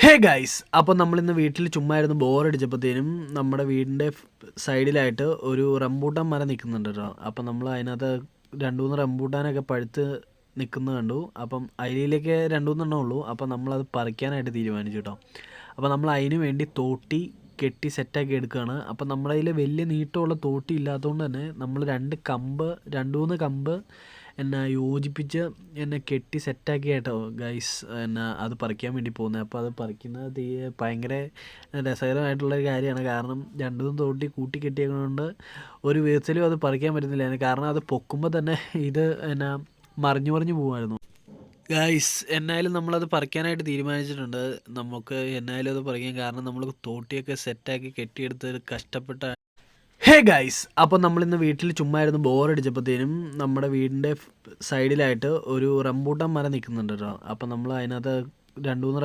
Hey guys, അപ്പോൾ നമ്മളിന്ന് വീട്ടിൽ ചുമ്മാ ഇരുന്ന് ബോറടിച്ചപ്പോഴത്തേനും നമ്മുടെ വീടിൻ്റെ സൈഡിലായിട്ട് ഒരു റംബൂട്ടാൻ മരം നിൽക്കുന്നുണ്ട് കേട്ടോ. അപ്പം നമ്മൾ അതിനകത്ത് രണ്ട് മൂന്ന് റംബൂട്ടാനൊക്കെ പഴുത്ത് നിൽക്കുന്നത് കണ്ടു. അപ്പം അതിലേക്ക് രണ്ട് മൂന്നെണ്ണേ ഉള്ളൂ. അപ്പം നമ്മളത് പറിക്കാനായിട്ട് തീരുമാനിച്ചു കേട്ടോ. അപ്പോൾ നമ്മൾ അതിന് വേണ്ടി തോട്ടി കെട്ടി സെറ്റാക്കി എടുക്കുകയാണ്. അപ്പം നമ്മുടെ കയ്യിൽ വലിയ നീട്ടമുള്ള തോട്ടി ഇല്ലാത്തതുകൊണ്ട് തന്നെ നമ്മൾ രണ്ട് മൂന്ന് കമ്പ് യോജിപ്പിച്ച് കെട്ടി സെറ്റാക്കി കേട്ടോ ഗൈസ് അത് പറിക്കാൻ വേണ്ടി പോകുന്നത്. അപ്പോൾ അത് പറിക്കുന്നത് ഭയങ്കര രസകരമായിട്ടുള്ളൊരു കാര്യമാണ്. കാരണം രണ്ടും തോട്ടി കൂട്ടി കെട്ടിയതുകൊണ്ട് ഒരു വിധത്തിലും അത് പറിക്കാൻ പറ്റുന്നില്ല. കാരണം അത് പൊക്കുമ്പോൾ തന്നെ ഇത് മറിഞ്ഞു പോകുമായിരുന്നു. ഗൈസ്, എന്നായാലും നമ്മളത് പറിക്കാനായിട്ട് തീരുമാനിച്ചിട്ടുണ്ട്. നമുക്ക് എന്നായാലും അത് പറിക്കാം. കാരണം നമ്മൾ തോട്ടിയൊക്കെ സെറ്റാക്കി കെട്ടിയെടുത്ത് കഷ്ടപ്പെട്ട. ഹേ ഗൈസ്, അപ്പോൾ നമ്മളിന്ന് വീട്ടിൽ ചുമ്മാ ഇരുന്ന് ബോറടിച്ചപ്പോഴത്തേനും നമ്മുടെ വീടിൻ്റെ സൈഡിലായിട്ട് ഒരു റംബൂട്ടാൻ മരം നിൽക്കുന്നുണ്ട് കേട്ടോ. അപ്പം നമ്മൾ അതിനകത്ത് രണ്ട് മൂന്ന്